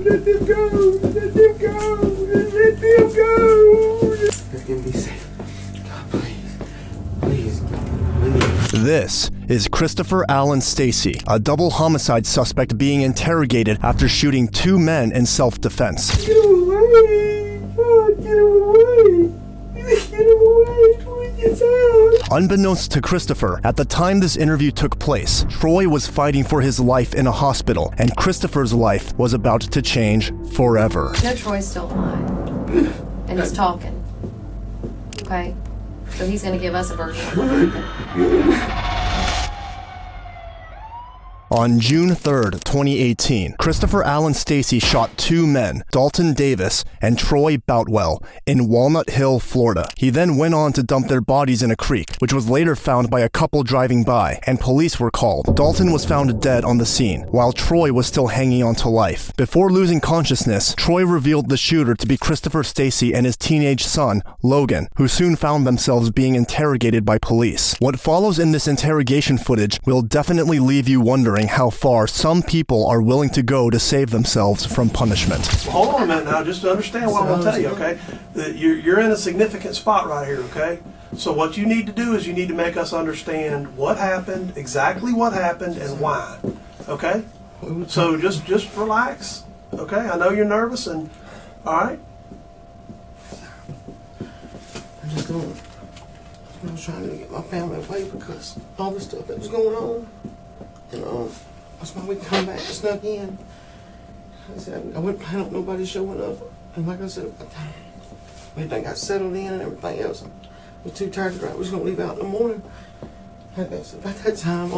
Let them go! Let them go! Let them go! They're gonna be safe. God, please. This is Christopher Allan Stacy, a double homicide suspect being interrogated after shooting 2 men in self-defense. Get him away! God, get him away! Get him away! Please, out! Unbeknownst to Christopher, at the time this interview took place, Troy was fighting for his life in a hospital, and Christopher's life was about to change forever. No, Troy's still alive, and he's talking. Okay? So he's going to give us a version of what happened. On June 3rd, 2018, Christopher Allan Stacy shot 2 men, Dalton Davis and Troy Boutwell, in Walnut Hill, Florida. He then went on to dump their bodies in a creek, which was later found by a couple driving by, and police were called. Dalton was found dead on the scene, while Troy was still hanging on to life. Before losing consciousness, Troy revealed the shooter to be Christopher Stacy and his teenage son, Logan, who soon found themselves being interrogated by police. What follows in this interrogation footage will definitely leave you wondering how far some people are willing to go to save themselves from punishment. Hold on a minute now, just to understand what I'm going to tell you, okay? You're in a significant spot right here, okay? So what you need to do is you need to make us understand what happened, exactly what happened, and why, okay? So just relax, okay? I know you're nervous, and all right? I was trying to get my family away because all the stuff that was going on. And that's why we come back and snuck in. I said I wouldn't plan on nobody showing up. And like I said, everything got settled in and everything else. I was too tired to drive. We was gonna leave out in the morning. At that time,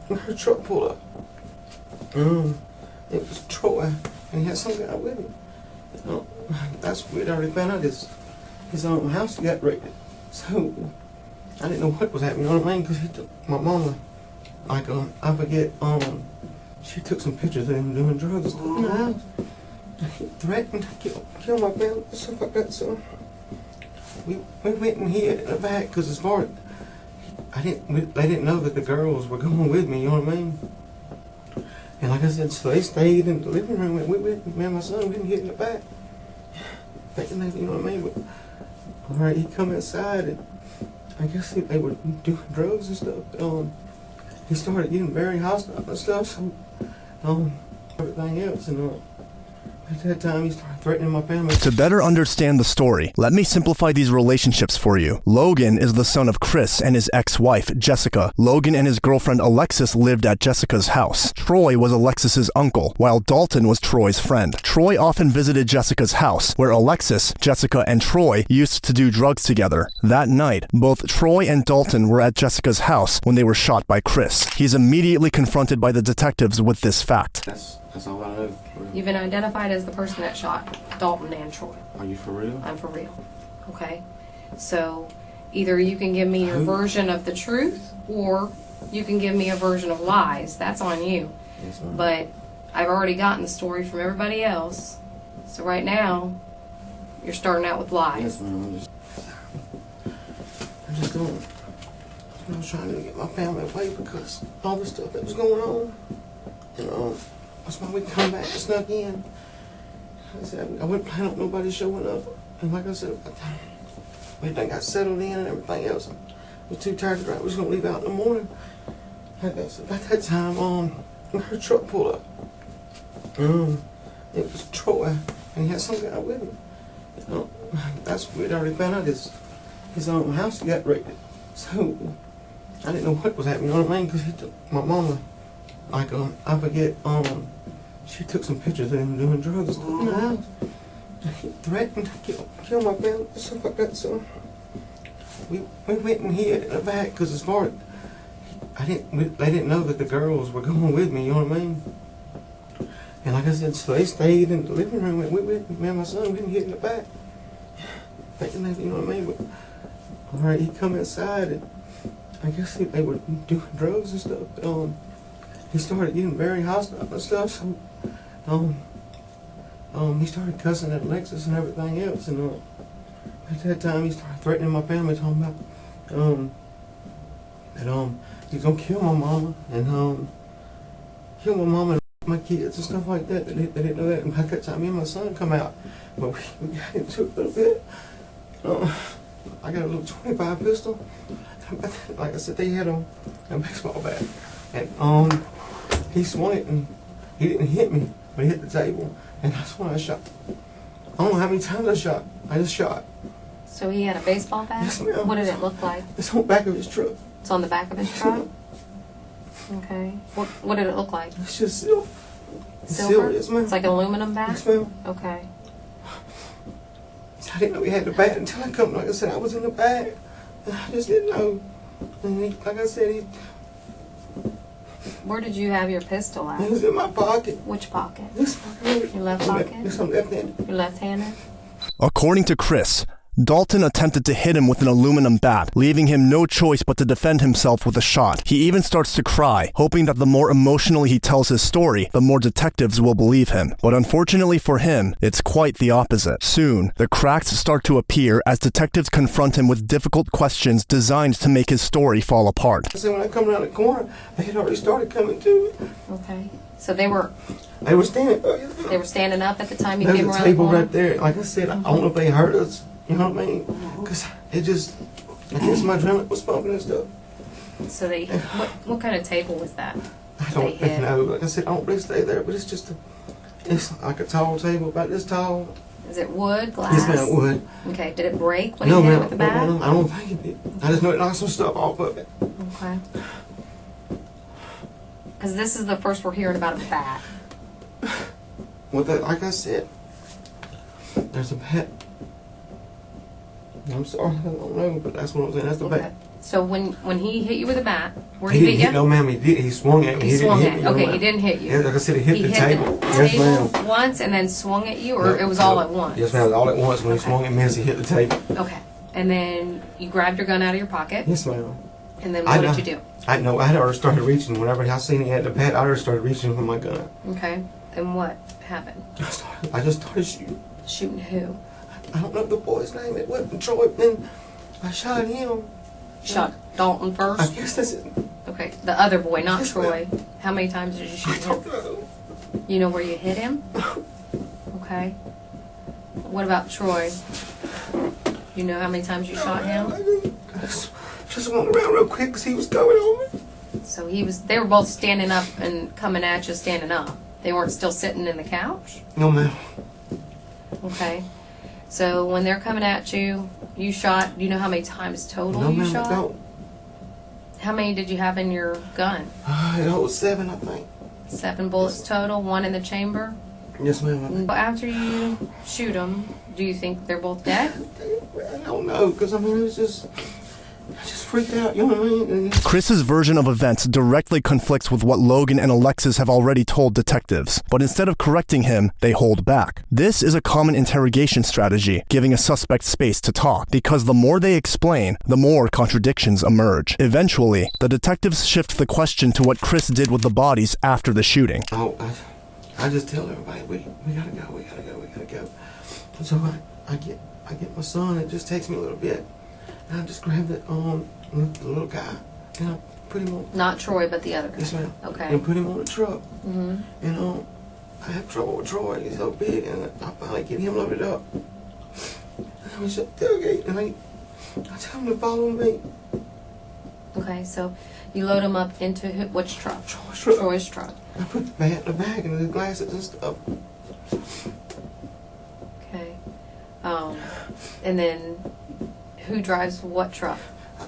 her truck pulled up. It was Troy, and he had some guy with him. That's we'd already found out his house got raided. So I didn't know what was happening. You know what I mean? Because he took my mama. Like, I forget, she took some pictures of him doing drugs in the house. He threatened to kill my family and stuff like that, so we went and hid in the back, because as far as, they didn't know that the girls were going with me, you know what I mean? And like I said, so they stayed in the living room, and me and my son, we didn't hid in the back. Thinking that, you know what I mean? But, all right, he come inside, and I guess they were doing drugs and stuff. He started getting very hostile and stuff, so everything else, and at that time he started threatening my family. To better understand the story, let me simplify these relationships for you. Logan is the son of Chris and his ex-wife, Jessica. Logan and his girlfriend Alexis lived at Jessica's house. Troy was Alexis's uncle, while Dalton was Troy's friend. Troy often visited Jessica's house, where Alexis, Jessica, and Troy used to do drugs together. That night, both Troy and Dalton were at Jessica's house when they were shot by Chris. He's immediately confronted by the detectives with this fact. That's all I know. You've been identified as the person that shot Dalton and Troy. Are you for real? I'm for real. Okay? So either you can give me your version of the truth, or you can give me a version of lies. That's on you. Yes, ma'am. But I've already gotten the story from everybody else. So right now, you're starting out with lies. Yes, ma'am. I was trying to get my family away because all the stuff that was going on. And that's why we come back and snuck in. I said I wouldn't plan on nobody showing up. And like I said, everything got settled in and everything else. I was too tired to drive. We was gonna leave out in the morning. At that time, her truck pulled up. It was Troy, and he had some guy with him. We'd already found out his house got raided. So I didn't know what was happening. You know what I mean? Because he took my mama. Like, I forget, she took some pictures of him doing drugs in the house. He threatened to kill my family and stuff like that, so we went and hid in the back, because as far as, they didn't know that the girls were going with me, you know what I mean? And like I said, so they stayed in the living room, and me and my son, we didn't hid in the back. Thinking that, you know what I mean? But, all right, he come inside, and I guess they were doing drugs and stuff. He started getting very hostile and stuff, so he started cussing at Alexis and everything else, and at that time he started threatening my family, talking about that he's gonna kill my mama and my kids and stuff like that. They didn't know that. And by that time, me and my son come out, but we got into it a little bit. I got a little 25 pistol. Like I said, they had a baseball bat, and he swung it and he didn't hit me, but he hit the table, and that's when I shot. I don't know how many times I shot. I just shot. So he had a baseball bat? Yes, ma'am. What did it look like? It's on the back of his truck. It's on the back of his truck? Okay. What did it look like? It's just silver. Silver? Yes, ma'am. It's like an aluminum bat? Yes, ma'am. Okay. I didn't know he had the bat until I come. Like I said, I was in the bag. And I just didn't know. And he, like I said, Where did you have your pistol he at? was in my pocket. Which pocket? This pocket. Your left pocket? Yes, I'm left-handed. Your left-handed? According to Chris, Dalton attempted to hit him with an aluminum bat, leaving him no choice but to defend himself with a shot. He even starts to cry, hoping that the more emotionally he tells his story, the more detectives will believe him. But unfortunately for him, it's quite the opposite. Soon, the cracks start to appear as detectives confront him with difficult questions designed to make his story fall apart. I said when I come around the corner, they had already started coming to me. Okay. So they were standing up at the time you There's came a around the table corner? right there. Like I said, I don't know if they heard us. You know what I mean? Because it just, I guess my adrenaline was pumping and stuff. So they, what kind of table was that? I don't They hit? know. Like I said, I don't really stay there, but it's just it's like a tall table, about this tall. Is it wood, glass? Yes, ma'am, wood. Okay. Did it break when No, you hit it ma'am, with the no, bat? ma'am, I don't think it did. I just know it knocked some stuff off of it. Okay. Because this is the first we're hearing about a bat. Well, that, like I said, there's a bat. I'm sorry, I don't know, but that's what I'm saying. That's the Okay. bat. So when he hit you with a bat, where He did he didn't hit hit, no, you? ma'am, he did. He swung at me. He swung didn't at hit you. me. Okay, No, he ma'am. didn't hit you. Yeah, like I said, he hit He the hit table. the Yes, table ma'am. once and then swung at you, or No, it was all no. at once? Yes, ma'am, all at once. When he Okay. swung at me, he hit the table. Okay. And then you grabbed your gun out of your pocket, Yes, ma'am. and then I what know. did you do? I know. I had already started reaching. Whenever I seen he had the bat, I already started reaching for my gun. Okay. And what happened? I just started shooting. Shooting who? I don't know the boy's name. It wasn't Troy. Then I shot him. Shot Dalton I first? guess that's it. Okay. The other boy, not Yes, Troy. How many times did you I shoot him? don't know. You know where you hit him? Okay. What about Troy? You know how many times you shot him? I just went around real quick because he was going on me. So they were both standing up and coming at you standing up. They weren't still sitting in the couch? No, ma'am. Okay. So when they're coming at you, you shot, do you know how many times total No, you ma'am, I shot? don't. How many did you have in your gun? It was 7, I think. 7 bullets total, 1 in the chamber? Yes, ma'am. After you shoot them, do you think they're both dead? I don't know, because I mean, it was just, I just freaked out, you know what I mean? And Chris's version of events directly conflicts with what Logan and Alexis have already told detectives, but instead of correcting him, they hold back. This is a common interrogation strategy, giving a suspect space to talk, because the more they explain, the more contradictions emerge. Eventually, the detectives shift the question to what Chris did with the bodies after the shooting. I just tell everybody, we gotta go, we gotta go, we gotta go. And so I get my son, it just takes me a little bit. And I just grab the little guy, and I put him on. Not Troy, but the other guy. Yes, ma'am. Okay. And put him on the truck. Mm-hmm. And I have trouble with Troy. He's so big, and I finally get him loaded up. And we shut the tailgate, and I tell him to follow me. Okay, so you load them up into which truck? Troy's truck. Troy's truck. I put the bat in the bag and the glasses and stuff. Okay. And then who drives what truck?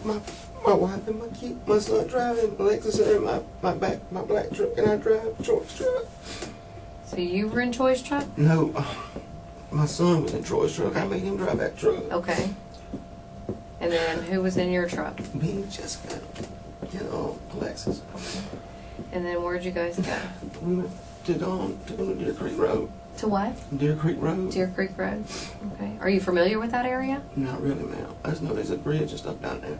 My wife and my kid, my son driving, Alexis in my black truck, and I drive Troy's truck. So you were in Troy's truck? No, my son was in Troy's truck. I made him drive that truck. Okay. And then who was in your truck? Me, Jessica, and Alexis. And then where'd you guys go? We went to Deer Creek Road. To what? Deer Creek Road. Deer Creek Road. Okay. Are you familiar with that area? Not really, ma'am. I just know there's a bridge and stuff down there.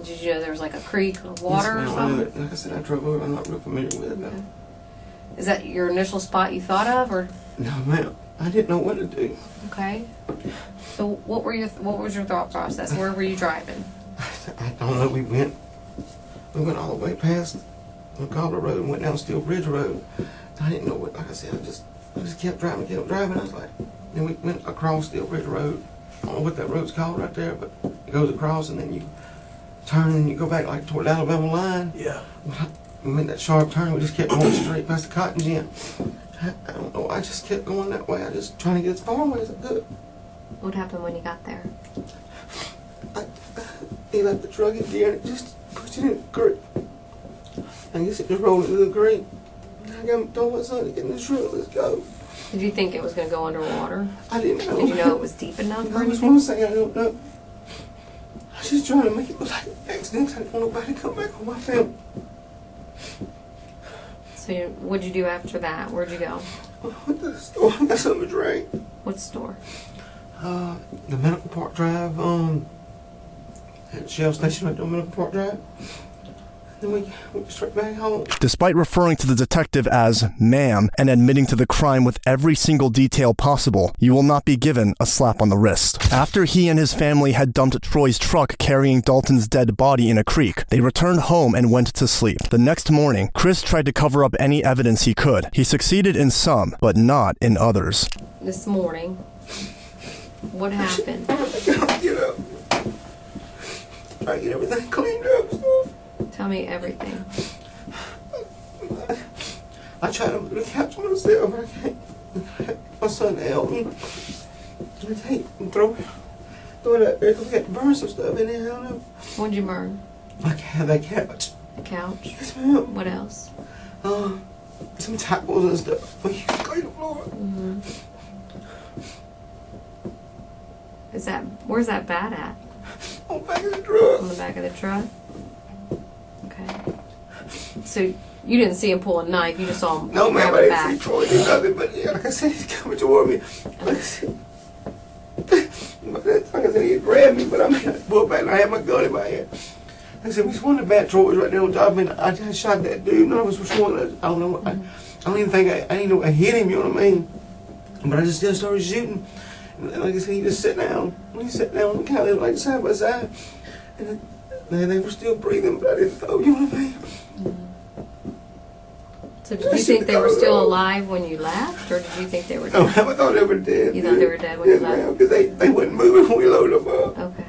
Did you know there was like a creek or water Yes, or ma'am, I knew something? it. Like I said, I drove over. I'm not real familiar with it, no. Okay. Is that your initial spot you thought of, or? No, ma'am. I didn't know what to do. Okay. So what was your thought process? Where were you driving? I don't know. We went all the way past on Cobbler Road and went down Steel Bridge Road. I didn't know what, like I said, I just kept driving. I was like, then we went across Steel Bridge Road. I don't know what that road's called right there, but it goes across and then you turn and you go back like toward the Alabama line. Yeah. We made that sharp turn, we just kept going straight past the cotton gin. I don't know, I just kept going that way. I just trying to get as far away as I could. What happened when you got there? He left the truck in gear and it just pushed it in the creek. I guess it just rolled into the creek. I told my son to get in the truck, let's go. Did you think it was going to go underwater? I didn't know. Did you know it was deep enough or I was anything? going to say I don't know. I was just trying to make it look like an accident. I didn't want nobody to come back on my family. So what'd you do after that? Where'd you go? What the store? I got something to drink. What store? The Medical Park Drive, at Shell Station right there on Medical Park Drive. Then we went straight back home. Despite referring to the detective as ma'am and admitting to the crime with every single detail possible, you will not be given a slap on the wrist. After he and his family had dumped Troy's truck carrying Dalton's dead body in a creek, they returned home and went to sleep. The next morning, Chris tried to cover up any evidence he could. He succeeded in some, but not in others. This morning, what happened? Get up. Try to get everything cleaned up and stuff. Tell me everything. I tried to move the couch myself, but I can't. My son helped me. I take and throw it up there. We got to burn some stuff in there. I don't know. What'd you burn? I can't have that couch. The couch? Yes, ma'am. What else? Some tacos and stuff. We clean the floor. Mm-hmm. Where's that bat at? On the back of the truck. On the back of the truck? Okay. So you didn't see him pull a knife, you just saw him No, ma'am, grab I it didn't back. see Troy do nothing, but yeah, like I said, he's coming toward me. Like I said, he grabbed me, but I pulled back and I had my gun in my hand. Like I said, we just wanted to bat Troy was right there on top of me. I just shot that dude. None of us was one. I don't know. I don't even think I didn't know I hit him. You know what I mean? But I just started shooting. And like I said, he just sat down. When he sat down, we kind of lived like side by side. And they were still breathing, but I didn't know. You know what I mean? So did you think they were still alive when you left, or did you think they were dead? No, I thought they were dead. You thought they were dead when you left? Because they wouldn't move when we loaded them up. Okay.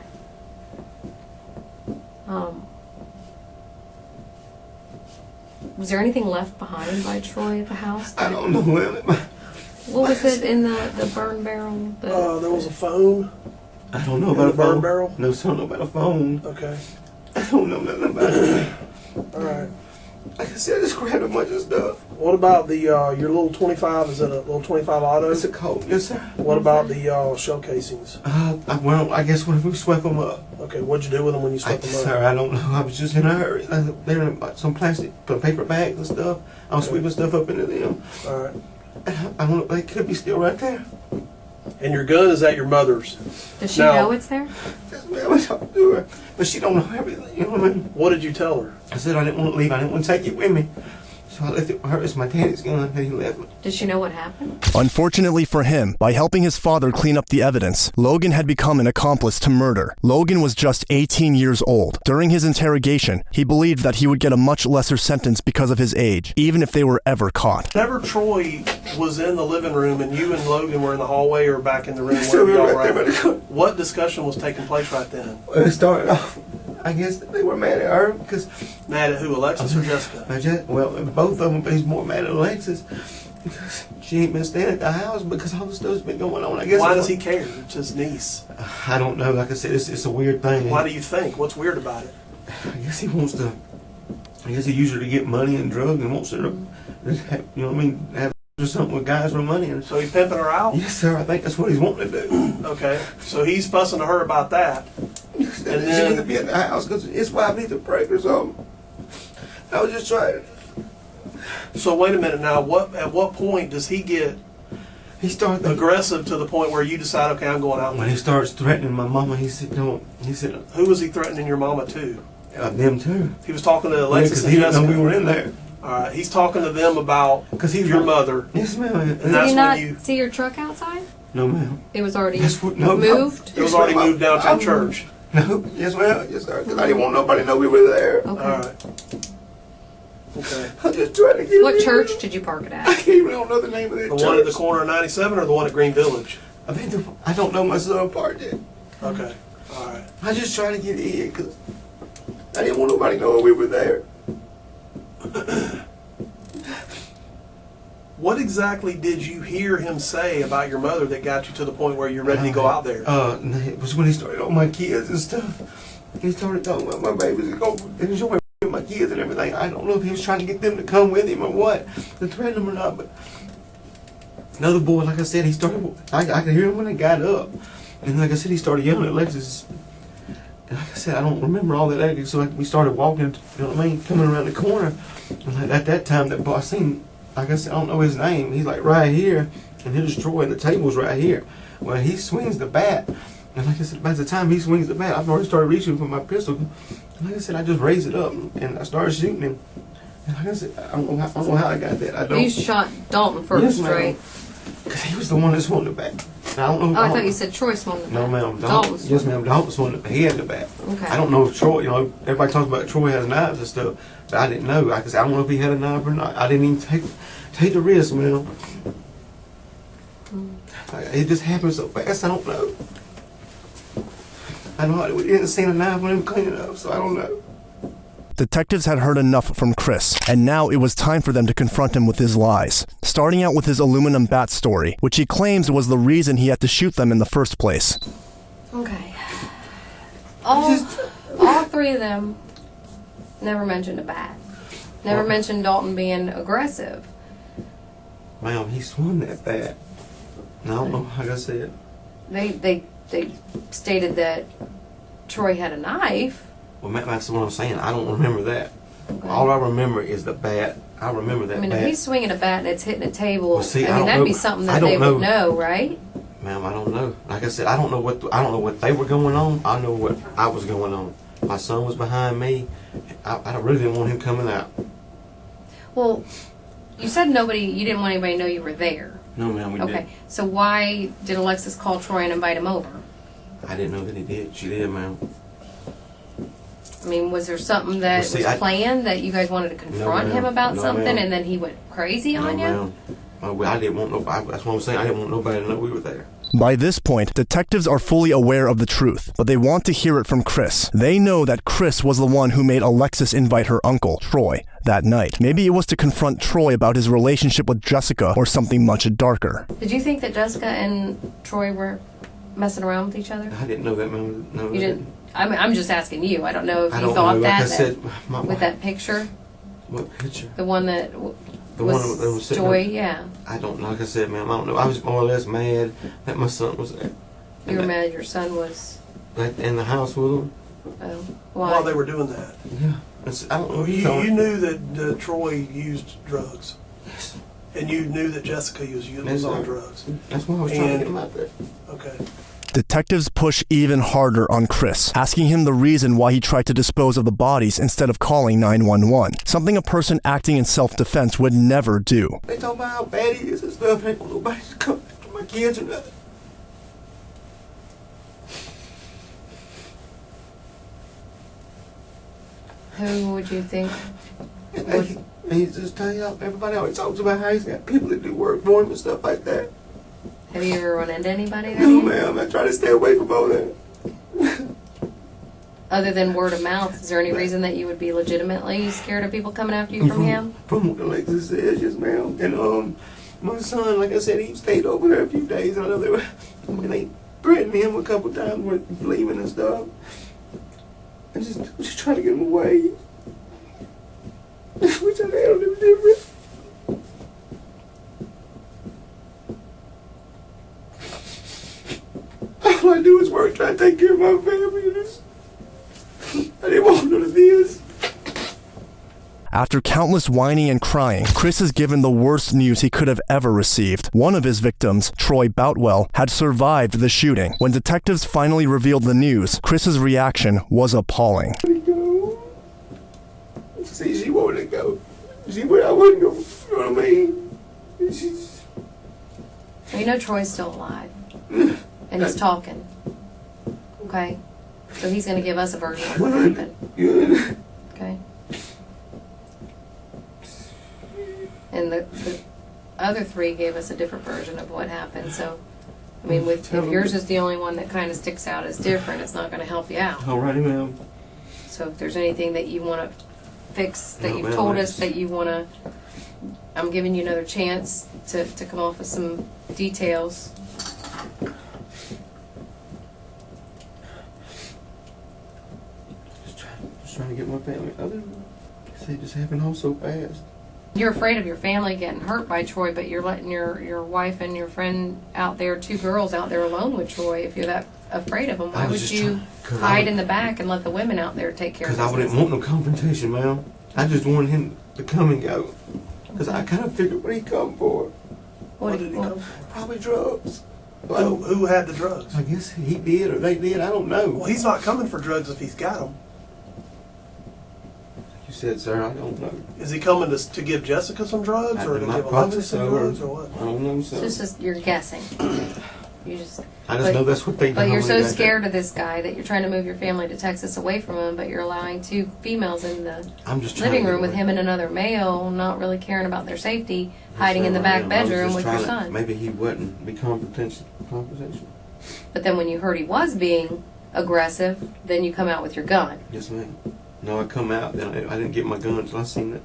Was there anything left behind by Troy at the house? I don't know. What was it in the burn barrel? There was a phone. I don't know In about the a burn phone. barrel? No, I don't know about a phone. Okay. I don't know nothing about it. All right. Like I said, I just grabbed a bunch of stuff. What about the your little 25? Is it a little 25 auto? It's a coat. Yes, sir. What about the shell casings? Well, I guess when we swept them up. Okay, what'd you do with them when you swept them up? Sir, I don't know. I was just in a hurry. They're in some plastic paper bags and stuff. I was sweeping stuff up into them. All right. I don't know. They could be still right there. And your gun is at your mother's. Does she Now- know it's there? Yes, ma'am. I talked to her, but she don't know everything. You know what I mean? What did you tell her? I said I didn't want to leave. I didn't want to take it with me. So I left it with her. It's my daddy's gun, and he left me. Does she know what happened? Unfortunately for him, by helping his father clean up the evidence, Logan had become an accomplice to murder. Logan was just 18 years old. During his interrogation, he believed that he would get a much lesser sentence because of his age, even if they were ever caught. Whenever Troy was in the living room and you and Logan were in the hallway or back in the room, So wherever we were y'all right were there by the at, what discussion was taking place right then? Well, it started off. I guess they were mad at her because. Mad at who, Alexis or Jessica? Well, both of them, but he's more mad at Alexis because she ain't been staying at the house because all the stuff's been going on. I guess. Why does he care? It's his niece. I don't know. Like I said, it's a weird thing. Why do you think? What's weird about it? I guess he wants to. I guess he usually get money and drugs and wants to, have, you know what I mean, have something with guys with money. And So he's pimping her out? yes, sir. I think that's what he's wanting to do. Okay, so he's fussing to her about that. And she needs to be at the house because his wife needs a break or something. I was just trying. So wait a minute now, at what point does he get He started aggressive to the point where you decide, okay, I'm going out? when he starts threatening my mama. He said, "No." He said, Who was he threatening your mama to? "Them too." He was talking to Alexis Because and he didn't know Jessica. we were in there. All right, he's talking to them about Because he's your mother. Yes, ma'am. And Did that's you when not you- see your truck outside? No, ma'am. It was already That's what- no, moved? It was already moved downtown church. No, yes, ma'am. Yes, sir. Because I didn't want nobody to know we were there. All Okay. right. Okay. I'm just trying to get What it. church did you park it I at? can't even know the name of that The church. one at the corner of 97 or the one at Green Village? I think I don't know my son part yet. Okay. All right. I just trying to get in because I didn't want nobody knowing we were there. What exactly did you hear him say about your mother that got you to the point where you're ready to go out there? It was when he started on my kids and stuff. He started talking about my babies and go enjoy my kids and everything. I don't know if he was trying to get them to come with him or what, to threaten them or not. But another boy, like I said, he started. I could hear him when I got up, and like I said, he started yelling at Alexis. And like I said, I don't remember all that. So like we started walking, you know what I mean, coming around the corner. And like at that time, that boy, I seen, like I said, I don't know his name. He's like right here, and here's Troy, and the table's right here. Well, he swings the bat, and like I said, by the time he swings the bat, I've already started reaching for my pistol. And like I said, I just raised it up, and I started shooting him. And like I said, I don't know how I got that. I don't. You shot Dalton first, Yes, ma'am. right? Because he was the one that swung the bat. And I don't know. Oh, I thought you said Troy swung the bat. No, ma'am. Dalton Yes, swung. ma'am. Dalton swung the bat. He had the bat. Okay. I don't know if Troy, everybody talks about Troy has knives and stuff, but I didn't know. Like I said, I don't know if he had a knife or not. I didn't even take the risk, ma'am. It just happened so fast, I don't know. I know we didn't see a knife when he was cleaning up, so I don't know. Detectives had heard enough from Chris, and now it was time for them to confront him with his lies. Starting out with his aluminum bat story, which he claims was the reason he had to shoot them in the first place. Okay. All three of them never mentioned a bat. Never mentioned Dalton being aggressive. Ma'am, he swung that bat. And I don't know, like I said. They stated that Troy had a knife. Well, ma'am, that's what I'm saying. I don't remember that. Okay. All I remember is the bat. I remember that I mean, bat. if he's swinging a bat and it's hitting a table, Well, see, I I mean, don't that'd be know. something I that they don't would know, right? Ma'am, I don't know. Like I said, I don't know what they were going on. I know what I was going on. My son was behind me. I really didn't want him coming out. Well, you said you didn't want anybody to know you were there. No, ma'am, we Okay, didn't. so why did Alexis call Troy and invite him over? I didn't know that he did. She did, ma'am. I mean, was there something that Well, see, was planned that you guys wanted to confront ma'am. him about No, something ma'am. and then he went crazy No, on you? ma'am. I didn't want nobody. That's what I'm saying. I didn't want nobody to know we were there. By this point, detectives are fully aware of the truth, but they want to hear it from Chris. They know that Chris was the one who made Alexis invite her uncle, Troy, that night. Maybe it was to confront Troy about his relationship with Jessica or something much darker. Did you think that Jessica and Troy were messing around with each other? I didn't know that, ma'am. No, You didn't? I'm just asking you. I don't know if I you don't thought know. Like that, I said, my with that picture, what picture? the one that The was, one that was sitting Joy. up- Yeah, I don't know. Like I said, ma'am, I don't know. I was more or less mad that my son was there. you were mad your son was. In the house with him. Why? While they were doing that. Yeah. I don't know. You knew that Troy used drugs. Yes. And you knew that Jessica was on drugs. That's why I was trying to get him out there. Okay. Detectives push even harder on Chris, asking him the reason why he tried to dispose of the bodies instead of calling 911, something a person acting in self-defense would never do. They talk about how bad he is and stuff. Ain't nobody to come after my kids or nothing. Who would you think? And he's just telling y'all, everybody always talks about how he's got people that do work for him and stuff like that. Have you ever run into anybody No, that ma'am, I try to stay away from all that. other than word of mouth? Is there any reason that you would be legitimately scared of people coming after you from him? From what Alexis says, yes, ma'am. And my son, like I said, he stayed over there a few days. I know they threatened him a couple times with leaving and stuff. I just trying to get him away. Which I handled him different. All I do is work, try to take care of my family. I didn't want none of this. After countless whining and crying, Chris is given the worst news he could have ever received. One of his victims, Troy Boutwell, had survived the shooting. When detectives finally revealed the news, Chris's reaction was appalling. See, she wanted to go. I wouldn't go. You know what I mean? Well, you know Troy's still alive. And he's talking. Okay? So he's going to give us a version of what happened. Good. Okay? other three gave us a different version of what happened. So, I mean, if yours is the only one that kind of sticks out as different, it's not going to help you out. Alrighty, ma'am. So if there's anything that you want to fix that No, you've ma'am, told I us that you want to, I'm giving you another chance to come off with some details. Just trying to get my family. Other than it just happened all so fast. You're afraid of your family getting hurt by Troy, but you're letting your wife and your friend out there, 2 girls out there alone with Troy. If you're that afraid of him, why would you hide in the back and let the women out there take care of Because I wouldn't want no confrontation, ma'am. I just wanted him to come and go. Because I kind of figured what he come for. What did he come for? Probably drugs. Who had the drugs? I guess he did or they did. I don't know. Well, he's not coming for drugs if he's got them. You said, sir, I don't know. Is he coming to give Jessica some drugs, or to give Alexis some drugs, or what? I don't know, sir. It's just you're guessing. You just. I just know that's what they do. But you're so scared of this guy that you're trying to move your family to Texas away from him, but you're allowing 2 females in the living room with him and another male, not really caring about their safety, hiding in the back bedroom with your son. Maybe he wouldn't be confrontational. But then when you heard he was being aggressive, then you come out with your gun. Yes, ma'am. No, I come out, then I didn't get my gun until I seen it.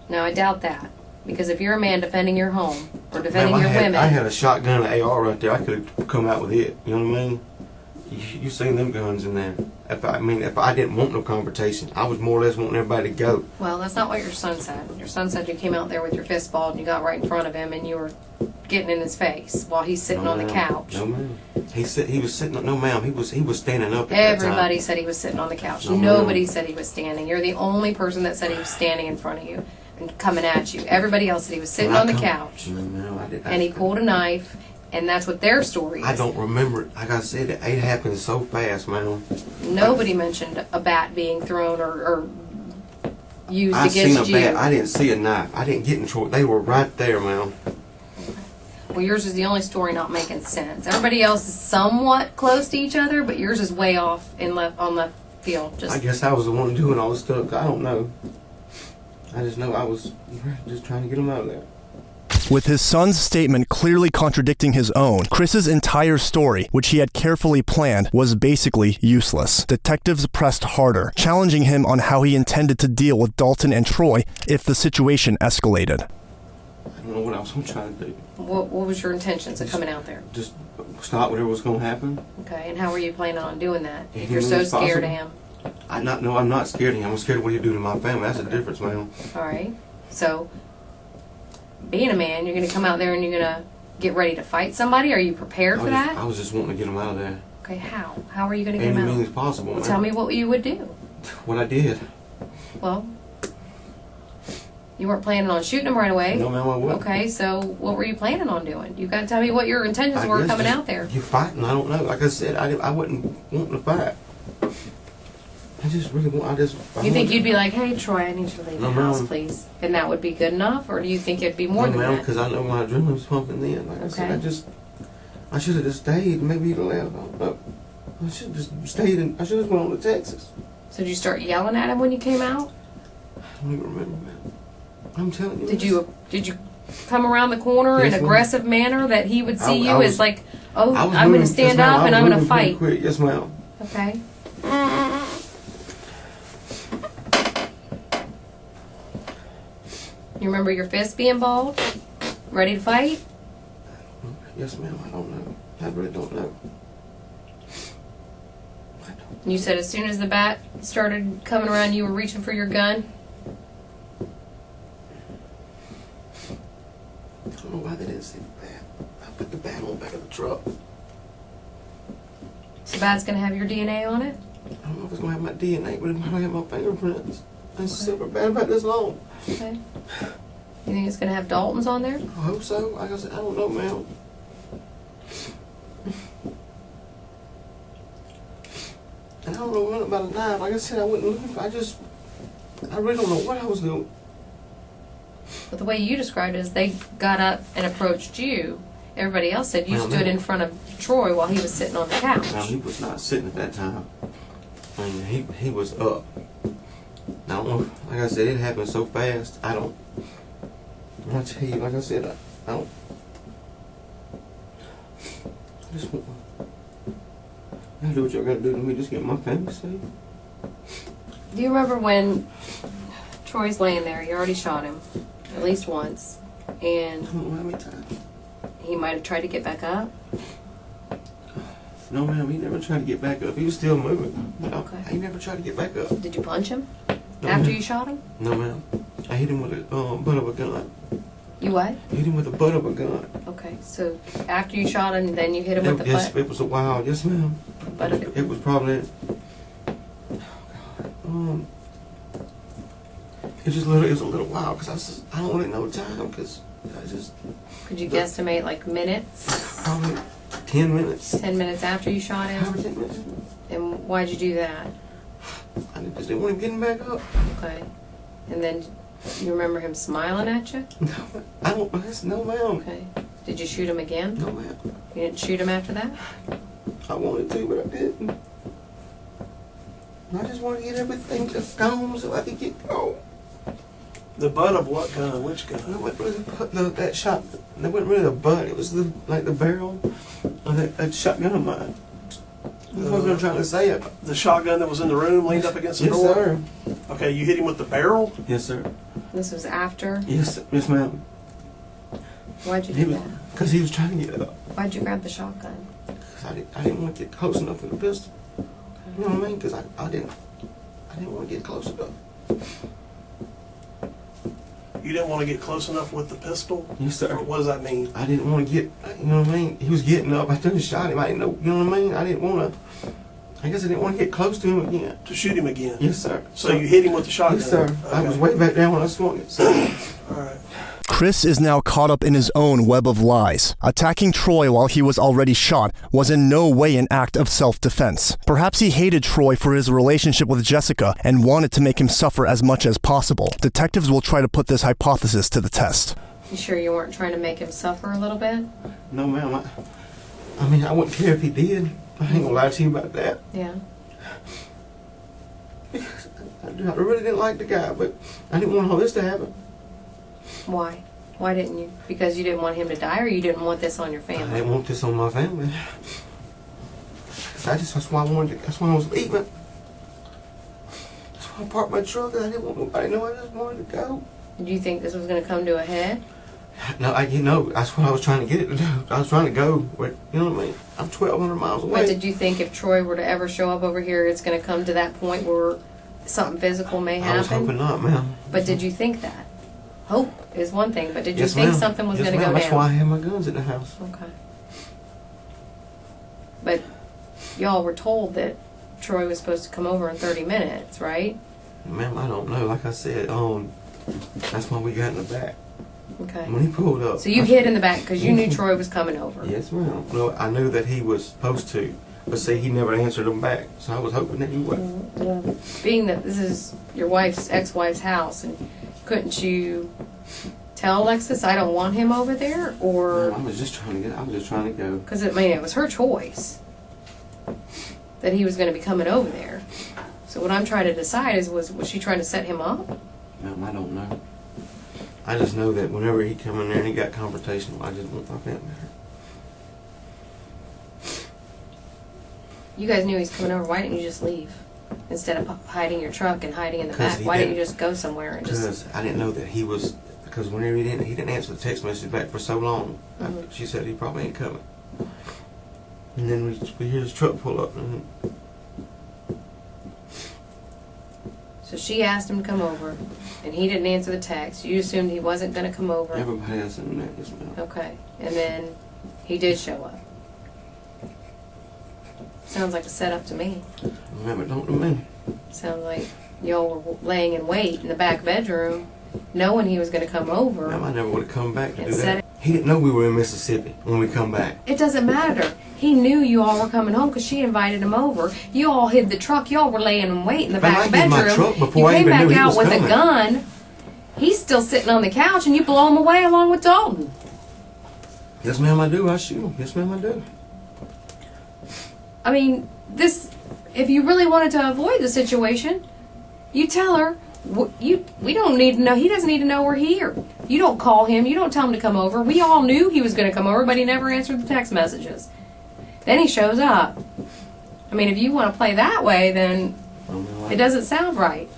Now, I doubt that. Because if you're a man defending your home or defending Ma'am, your women. I had a shotgun, an AR right there. I could have come out with it. You know what I mean? You seen them guns in there. If I didn't want no confrontation, I was more or less wanting everybody to go. Well, that's not what your son said. Your son said you came out there with your fist balled and you got right in front of him and you were getting in his face while he's sitting on the couch. No, ma'am. He was sitting. No, ma'am. He was standing up. At Everybody said he was sitting on the couch. No, Nobody said he was standing. You're the only person that said he was standing in front of you and coming at you. Everybody else said he was sitting on the couch. No, ma'am. I didn't. And he pulled a knife, and that's what their story is. I don't remember it. Like I said, it happened so fast, ma'am. Nobody mentioned a bat being thrown or used I against seen a you. bat. I didn't see a knife. I didn't get in trouble. They were right there, ma'am. Well, yours is the only story not making sense. Everybody else is somewhat close to each other, but yours is way off on left field. I guess I was the one doing all this stuff. I don't know. I just know I was just trying to get him out of there. With his son's statement clearly contradicting his own, Chris's entire story, which he had carefully planned, was basically useless. Detectives pressed harder, challenging him on how he intended to deal with Dalton and Troy if the situation escalated. I don't know what else I'm trying to do. What was your intentions of coming out there? Just stop whatever was going to happen. Okay, and how were you planning on doing that? If Any you're so means scared of possible. him. I'm not scared of him. I'm scared of what he'll do to my family. That's the difference, ma'am. All right. So, being a man, you're going to come out there and you're going to get ready to fight somebody? Are you prepared for that? I was just wanting to get him out of there. Okay, how? How are you going to get Any him out? means possible, Well, ma'am. tell me what you would do. What I did. Well, you weren't planning on shooting him right away. No, ma'am, I wouldn't. Okay, so what were you planning on doing? You got to tell me what your intentions were guess coming just out there. You fighting? I don't know. Like I said, I wasn't wanting to fight. I just really want. You think you'd be like, "Hey, Troy, I need you to leave the No, house, ma'am. please," and that would be good enough, or do you think it'd be more than that? because I know my adrenaline was pumping then. Like I said, I should have just stayed. Maybe he'd have left. I don't know. I should have just stayed. I should have went on to Texas. So did you start yelling at him when you came out? I don't even remember, man. I'm telling you. Did you come around the corner in Yes, an ma'am. aggressive manner that he would see I you was- as like, oh, I was I'm going to moving- stand yes, ma'am, up I and was I'm going to moving pretty fight? quick. Yes, ma'am. Okay. You remember your fist being balled? Ready to fight? Yes, ma'am. I don't know. I really don't know. You said as soon as the bat started coming around, you were reaching for your gun? I don't know why they didn't see the bat. I put the bat on the back of the truck. The bat's going to have your DNA on it? I don't know if it's going to have my DNA, but it might have my fingerprints. It's a silver bat about this long. Okay. You think it's going to have Dalton's on there? I hope so. Like I said, I don't know, ma'am. And I don't know nothing about a knife. Like I said, I wasn't looking for. I really don't know what I was doing. But the way you described it is they got up and approached you. Everybody else said you Well, stood no. in front of Troy while he was sitting on the couch. Now, he was not sitting at that time. I mean, he was up. Now, I don't know. Like I said, it happened so fast. I I tell you, like I said, I don't. I just want. Y'all do what y'all gotta do to me. Just get my family safe. Do you remember when Troy's laying there? You already shot him at least once, and I don't know how many times. he might have tried to get back up. No, ma'am, he never tried to get back up. He was still moving. Okay. He never tried to get back up. Did you punch him No, after ma'am. you shot him? No, ma'am. I hit him with a butt of a gun. You what? Hit him with the butt of a gun. Okay, so after you shot him, then you hit him with the Yes, butt. it was a while. Yes, ma'am. Butt of it. It was probably. It was a little while because I don't really know time because I just Could you guesstimate like minutes? probably 10 minutes. 10 minutes after you shot him? Probably 10 minutes. And why'd you do that? I just didn't want him getting back up. Okay. And then you remember him smiling at you? No, I don't. No, ma'am. Okay. Did you shoot him again? No, ma'am. You didn't shoot him after that? I wanted to, but I didn't. I just wanted to get everything just gone so I could get gone. The butt of what gun? Which gun? It wasn't really that shot. It wasn't really the butt. It was the barrel of that shotgun of mine. That's what I'm trying to say. The shotgun that was in the room leaned up against the Yes, door? sir. Okay, you hit him with the barrel? Yes, sir. This was after? Yes, yes, ma'am. Why'd you do that? Because he was trying to get up. Why'd you grab the shotgun? Because I didn't want to get close enough with the pistol. You know what I mean? Because I didn't want to get close enough. You didn't want to get close enough with the pistol? Yes, sir. Or what does that mean? I didn't want to get, you know what I mean? He was getting up. I done shot him. I didn't know, you know what I mean? I didn't want to, I guess I didn't want to get close to him again. To shoot him again? Yes, sir. So you hit him with the shotgun? Yes, sir. Okay. I was way back down when I swung it. So. All right. Chris is now caught up in his own web of lies. Attacking Troy while he was already shot was in no way an act of self-defense. Perhaps he hated Troy for his relationship with Jessica and wanted to make him suffer as much as possible. Detectives will try to put this hypothesis to the test. You sure you weren't trying to make him suffer a little bit? No, ma'am. I mean, I wouldn't care if he did. I ain't gonna lie to you about that. Yeah. I really didn't like the guy, but I didn't want all this to happen. Why? Why didn't you? Because you didn't want him to die, or you didn't want this on your I family? didn't want this on my family. That's why I wanted to, that's why I was leaving. That's why I parked my truck. I didn't want nobody to know. I just wanted to go. Did you think this was going to come to a head? No, that's what I was trying to get it to do. I was trying to go where, you know what I mean? I'm 1,200 miles away. But did you think if Troy were to ever show up over here, it's going to come to that point where something physical may happen? I was hoping not, ma'am. But did you think that? Hope is one thing, but did you Yes, think ma'am. something was Yes, going to go ma'am. down? That's why I had my guns in the house. Okay. But y'all were told that Troy was supposed to come over in 30 minutes, right? Ma'am, I don't know. Like I said, that's why we got in the back. Okay. When he pulled up. So you hid in the back because you knew Troy was coming over. Yes, ma'am. No, I knew that he was supposed to, but see, he never answered him back. So I was hoping that he would. Well, being that this is your ex-wife's house, and couldn't you tell Alexis, I don't want him over there, or? I was just trying to go. Because it was her choice that he was going to be coming over there. So what I'm trying to decide is, was she trying to set him up? Ma'am, I don't know. I just know that whenever he come in there and he got confrontational, I just want my family hurt. You guys knew he was coming over. Why didn't you just leave instead of hiding your truck and hiding in the 'Cause back? he Why didn't you didn't- just go somewhere and just? Because I didn't know that he was. Because whenever he didn't answer the text message back for so long. Mhm. She said he probably ain't coming. And then we hear his truck pull up, and So she asked him to come over, and he didn't answer the text. You assumed he wasn't going to come over. everybody else in that is ma'am. Okay, and then he did show up. Sounds like a setup to me. Remember, don't to me. Sounds like y'all were laying in wait in the back bedroom, knowing he was going to come over. Ma'am, I never would have come back to And do said that. He didn't know we were in Mississippi when we come back. It doesn't matter. He knew you all were coming home because she invited him over. You all hid the truck. Y'all were laying in wait in the Ma'am, back I hid bedroom. my truck before I you came even back knew he out was with coming. a gun. He's still sitting on the couch, and you blow him away along with Dalton. Yes, ma'am, I do. I shoot him. Yes, ma'am, I do. I mean, this. If you really wanted to avoid the situation, you tell her. We don't need to know. He doesn't need to know we're here. You don't call him. You don't tell him to come over. We all knew he was going to come over, but he never answered the text messages. Then he shows up. I mean, if you want to play that way, then it doesn't sound right.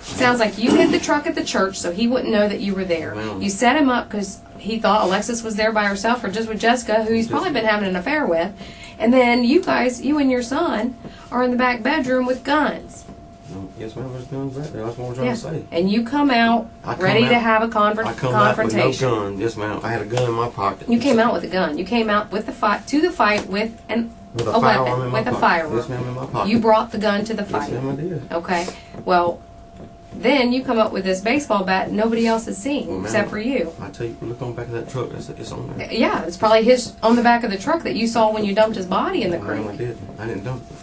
Sounds like you hid the truck at the church so he wouldn't know that you were there. You set him up because he thought Alexis was there by herself or just with Jessica, who he's probably been having an affair with. And then you guys, you and your son, are in the back bedroom with guns. Yes, ma'am, there's guns right there. That's what I'm trying to say. And you come out ready to have a confrontation. Out with no gun. Yes, ma'am. I had a gun in my pocket. You came out with a gun. You came out with the fight with a weapon, with a firearm. Yes, ma'am, in my pocket. You brought the gun to the fight. Yes, ma'am, I did. Okay. Well, then you come up with this baseball bat nobody else has seen except for you. I tell you, look on the back of that truck. It's on there. Yeah, it's probably his on the back of the truck that you saw when you dumped his body in the creek. Ma'am, I did. I didn't dump him.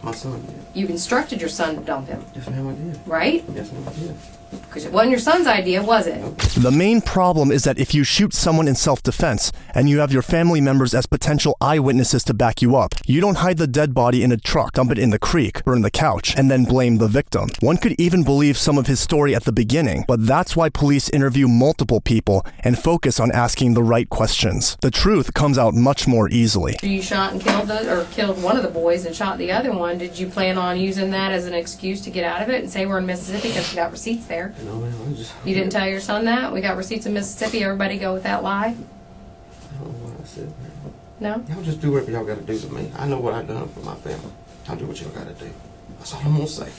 My son did. You instructed your son to dump him. Yes, ma'am, I did. Right? Yes, ma'am, I did. Because it wasn't your son's idea, was it? Nope. The main problem is that if you shoot someone in self-defense and you have your family members as potential eyewitnesses to back you up, you don't hide the dead body in a truck, dump it in the creek, burn the couch, and then blame the victim. One could even believe some of his story at the beginning, but that's why police interview multiple people and focus on asking the right questions. The truth comes out much more easily. You shot and killed one of the boys and shot the other one. Did you plan on using that as an excuse to get out of it and say we're in Mississippi because we got receipts there? No, ma'am, You didn't tell your son that? We got receipts in Mississippi. Everybody go with that lie? I don't know what I said, ma'am. No? Y'all just do whatever y'all got to do to me. I know what I done for my family. I'll do what y'all got to do. That's all I'm going to say.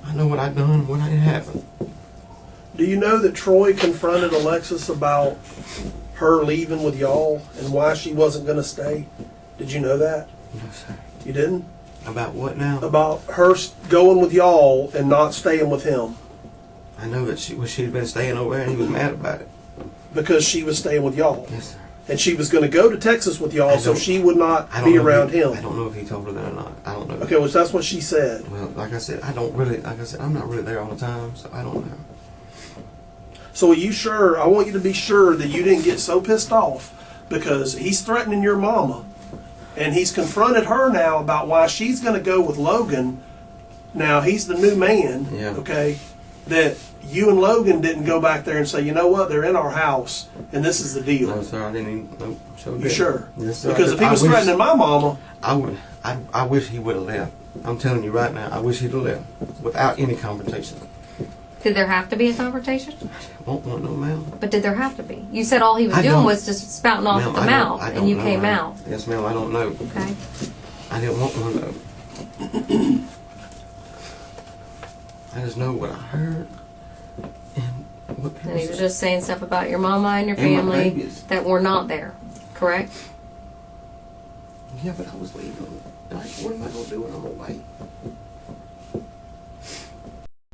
I know what I done when it happened. Do you know that Troy confronted Alexis about her leaving with y'all and why she wasn't going to stay? Did you know that? No, sir. You didn't? About what now? About her going with y'all and not staying with him. I know that she'd been staying over there and he was mad about it. Because she was staying with y'all. Yes, sir. And she was going to go to Texas with y'all so she would not be around him. I don't know if he told her that or not. I don't know. Okay, well, that's what she said. Well, like I said, I'm not really there all the time, so I don't know. So are you sure, I want you to be sure that you didn't get so pissed off because he's threatening your mama and he's confronted her now about why she's going to go with Logan. Now, he's the new man, okay, that you and Logan didn't go back there and say, you know what, they're in our house and this is the deal. No, sir, I didn't even, no, sure You sure? Yes, sir. Because if he was threatening my mama. I wish he would have left. I'm telling you right now, I wish he'd have left without any confrontation. Did there have to be a confrontation? Won't want no, ma'am. But did there have to be? You said all he was doing was just spouting off at the mouth, and you came out. Yes, ma'am, I don't know. Okay. I didn't want one though. I just know what I heard. And he was just saying stuff about your mama and your family that were not there, correct? Yeah, but I was leaving. What am I going to do when I'm away?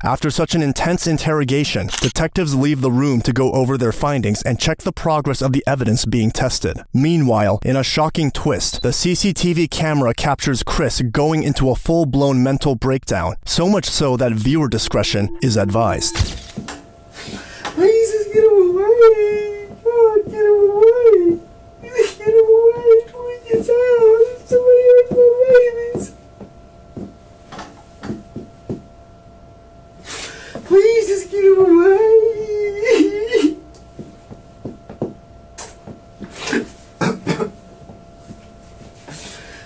After such an intense interrogation, detectives leave the room to go over their findings and check the progress of the evidence being tested. Meanwhile, in a shocking twist, the CCTV camera captures Chris going into a full-blown mental breakdown, so much so that viewer discretion is advised. Please just get him away! God, get him away! Just get him away! Please get out! Somebody has my babies! Please just get him away!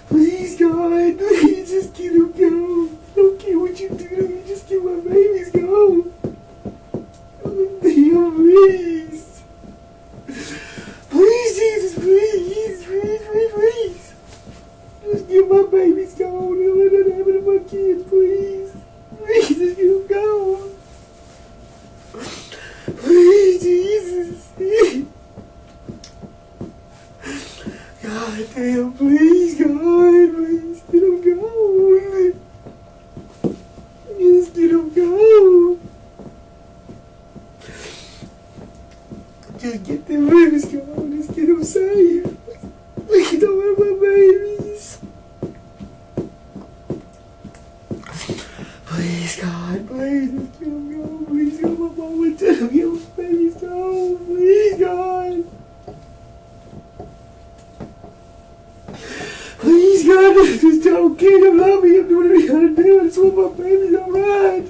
Please, God, please just get him go. I don't care what you do to me, just get my babies go. Please. Please, Jesus, please, please, please, please. Just get my babies gone and let it happen to my kids, please. Please, just get them gone. Please, Jesus. God damn, please, God, please, get them gone. Just get them gone. Just get them babies gone. Just get them safe. Please don't have my babies. Please, God, please, just get them gone. Please, God, my mama tell me get my babies gone. Please, God. Please, God, just don't care. I love me. I'm doing what I gotta do. I just want my babies alright.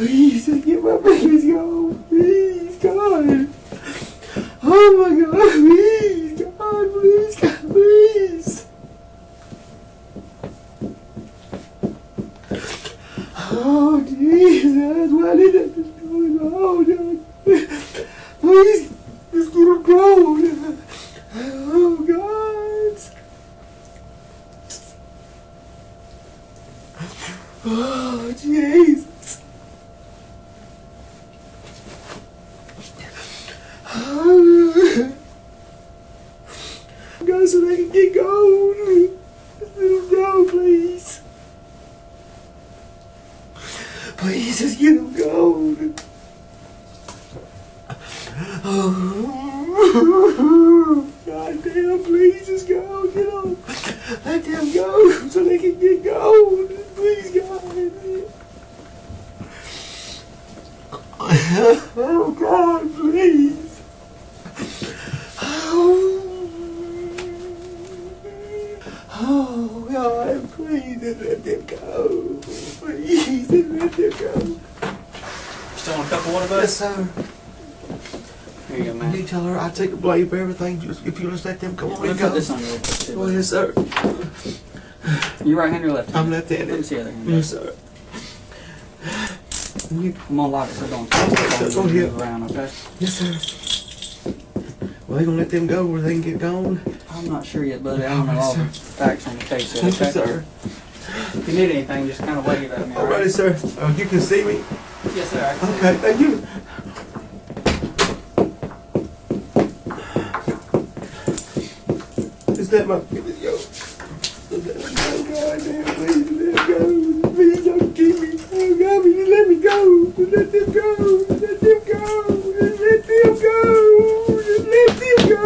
Please, just get my babies gone. Please, God. Oh my God, please, God, please, God, please. Oh, Jesus, why did that just go on? Please, just get them gone. Oh, God. Oh, Jesus. God, so they can get going. Just let them go, please. Please, just get them going. Oh, God damn, please, just go, get them. Let them go so they can get going. Please, God. Oh, God, please. Oh, God, please, just let them go. Please, just let them go. Still want a cup of water, bud? Yes, sir. Here you go, man. You tell her I take the blame for everything. Just if you just let them come on Let and me put go. this on real quick, too. Oh, yes, sir. You right hand or left hand? I'm Let me left-handed. see the other hand. Yes, sir. You, I'm gonna lock it so don't Go ahead. move around, okay? yes, sir. Well, they gonna let them go where they can get gone? I'm not sure yet, buddy. I don't know all the facts on the case yet, Thank you, okay? sir. If you need anything, just kind of wave at me, all Alrighty, right? sir. You can see me? Yes, sir. I can see Okay, thank you. Just let my baby go. Just let me go, God damn, please let me go. Please don't keep me. Oh, God, just let me go. Just let them go. Just let them go. Just let them go. Just let them go.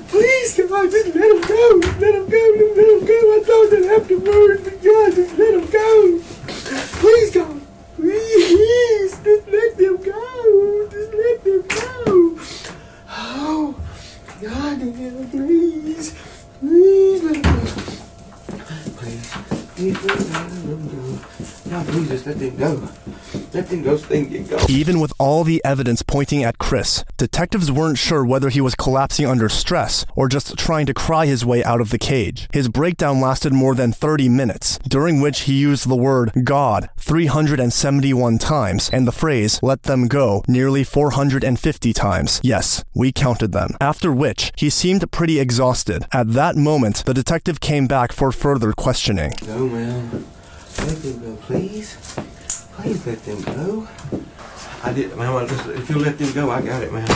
Please, God, just let them go. Just let them go. Just let them go. I thought that afterwards, but God, just let them go. Please, God. Please, just let them go. Just let them go. Oh, God, damn, please. Please let them go. Please. Please let them go. God, please just let them go. Let them go so they can get going. Even with all the evidence pointing at Chris, detectives weren't sure whether he was collapsing under stress or just trying to cry his way out of the cage. His breakdown lasted more than 30 minutes, during which he used the word God 371 times and the phrase let them go nearly 450 times. Yes, we counted them. After which, he seemed pretty exhausted. At that moment, the detective came back for further questioning. No, ma'am. Let them go, please. Please let them go. I did, ma'am. If you let them go, I got it, ma'am.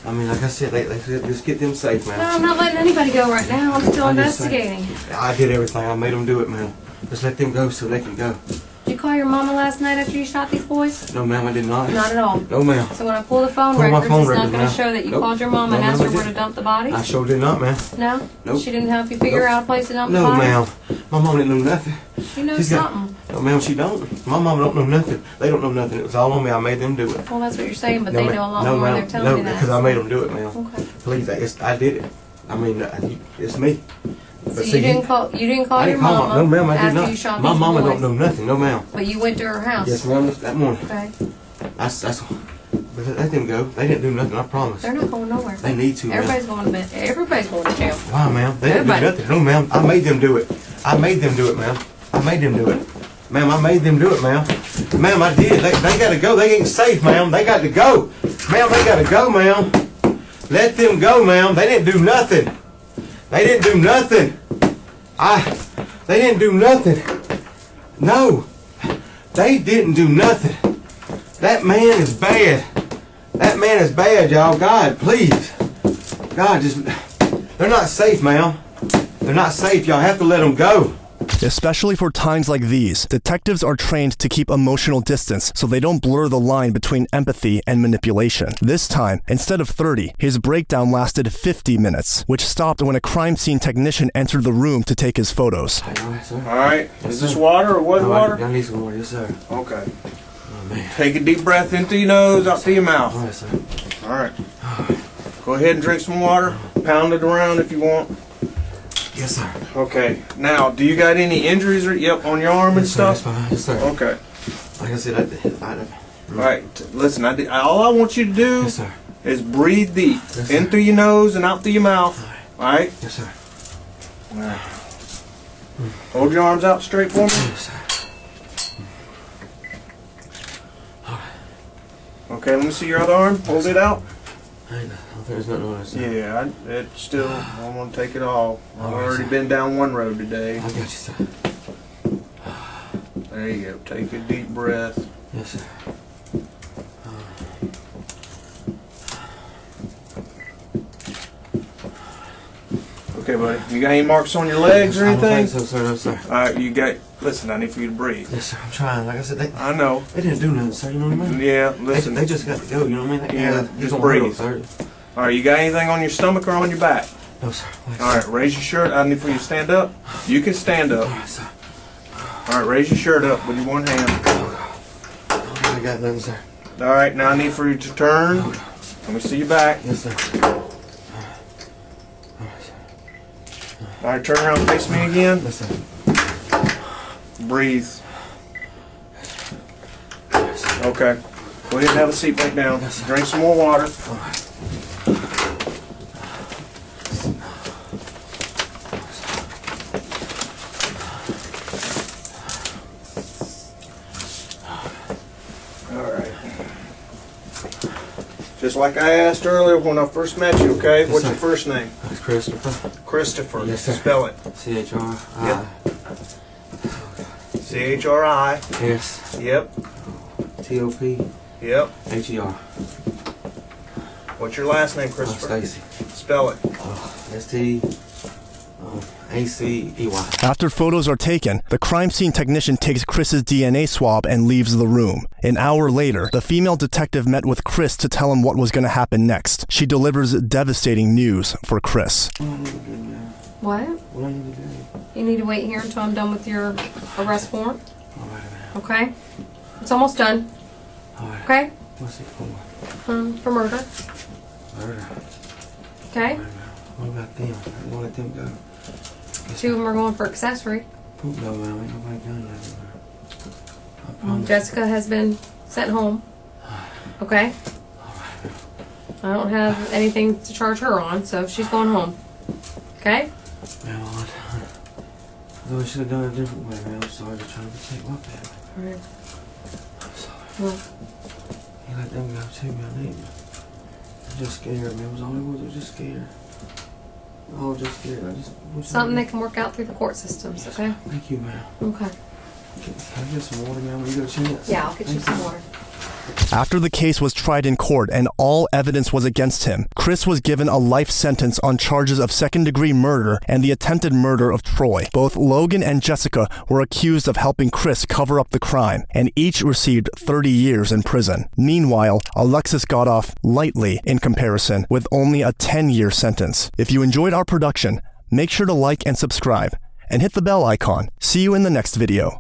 I mean, like I said, they said just get them safe, ma'am. No, I'm not letting anybody go right now. I'm still I'm just saying. investigating. I did everything. I made them do it, ma'am. Just let them go so they can go. Did you call your mama last night after you shot these boys? No, ma'am, I did not. Not at all. No, ma'am. So when I pull the phone Pull my records, phone it's not records, going to ma'am. show that you Nope. called your mom and No, asked ma'am, her I where to didn't. dump the bodies? I sure did not, ma'am. No? Nope. She didn't help you figure Nope. out a place to dump the No, bodies? ma'am. My mom didn't know nothing. She knows She's got- something. No, ma'am, she don't. My mom don't know nothing. They don't know nothing. It was all on me. I made them do it. Well, that's what you're saying, but No, they ma'am. know a lot No, more and ma'am. they're telling No, me that. because I made them do it, ma'am. Okay. Please, I did it. I mean, it's me. But So see, you didn't call I your didn't call mama No, ma'am, I did after not. you shot My these mama boys, don't know nothing. No, ma'am. but you went to her house. Yes, ma'am. That morning. Okay. That's. But let them go. They didn't do nothing. I promise. They're not going nowhere. They need to, ma'am. Everybody's going to bed. Everybody's going to jail. Why, ma'am? They didn't do Everybody. nothing. No, ma'am. I made them do it. I made them do it, ma'am. I made them do it. Ma'am, I made them do it, ma'am. Ma'am, I did. They got to go. They ain't safe, ma'am. They got to go. Ma'am, they got to go, ma'am. Let them go, ma'am. They didn't do nothing. They didn't do nothing. They didn't do nothing. No. They didn't do nothing. That man is bad. That man is bad, y'all. God, please. God, just... They're not safe, ma'am. They're not safe. Y'all have to let them go. Especially for times like these, detectives are trained to keep emotional distance so they don't blur the line between empathy and manipulation. This time, instead of 30, his breakdown lasted 50 minutes, which stopped when a crime scene technician entered the room to take his photos. All right, sir. All right. Yes, Is this sir. water or what water? I need some water, yes, sir. Okay. Oh, man. Take a deep breath in through your nose, out through your mouth. All right, sir. All right. Go ahead and drink some water. Pound it around if you want. Yes, sir. Okay. Now, do you got any injuries on your arm and Yes, sir. stuff? That's fine. Yes, sir. Okay. Like I said, All right, listen. All I want you to do Yes, sir. is breathe deep, Yes, sir. in through your nose and out through your mouth. All right. Yes, sir. All right. Hold your arms out straight for me. Yes, sir. Okay, let me see your other arm. Hold it out. I don't think there's nothing on it, sir. Yeah, it's still. I'm gonna take it all. I've All right, already sir. been down one road today. I got you, sir. There you go. Take a deep breath. Yes, sir. Okay, buddy. You got any marks on your legs or I don't anything? think so, sir. No, sir. All right, you got. Listen, I need for you to breathe. Yes, sir. I'm trying. Like I said, I know. they didn't do nothing, sir. You know what I mean? Yeah, listen. They just got to go. You know what I mean? Yeah, he's just on breathe. real, sir. All right, you got anything on your stomach or on your back? No, sir. Like, All right, raise your shirt. I need for you to stand up. You can stand All up. right, sir. All right, raise your shirt up with your one hand. I got nothing, sir. All right, now I need for you to turn. Let me see your back. Yes, sir. All right, turn around, face me again. Yes, sir. Breathe. Okay. Go ahead and have a seat back down. Yes, sir. Drink some more water. All right. All right. Just like I asked earlier when I first met you, okay? Yes, What's sir. your first name? That's Christopher. Christopher. Yes, sir. Spell it. C-H-R-I. Yep. C-H-R-I. S. Yep. T-O-P. Yep. H-E-R. What's your last name, Allan Christopher? Stacy. Spell it. S-T-A-C-E-Y. After photos are taken, the crime scene technician takes Chris's DNA swab and leaves the room. An hour later, the female detective met with Chris to tell him what was going to happen next. She delivers devastating news for Chris. What? What do I need to do? You need to wait here until I'm done with your arrest warrant. All right, now. Okay? It's almost done. All right. Okay? What's it for? For murder. Murder. Okay? What about them? I want to let them go. Two of them are going for accessory. Poop no, man. Ain't nobody done nothing. I promise. Jessica has been sent home. Okay? I don't have anything to charge her on, so she's going home. Okay? Man, well, I thought I should have done it a different way, man. I'm sorry to try to protect my family. Alright. I'm sorry. Well, You let them go too, man. I'm just scared, man. It was all it was. I was just scared. I was just scared. I just something that can work out through the court systems, okay? Thank you, man. Okay. Can I get some water, man, when you get a chance? Yeah, I'll get you some water. After the case was tried in court and all evidence was against him, Chris was given a life sentence on charges of second-degree murder and the attempted murder of Troy. Both Logan and Jessica were accused of helping Chris cover up the crime, and each received 30 years in prison. Meanwhile, Alexis got off lightly in comparison with only a 10-year sentence. If you enjoyed our production, make sure to like and subscribe, and hit the bell icon. See you in the next video.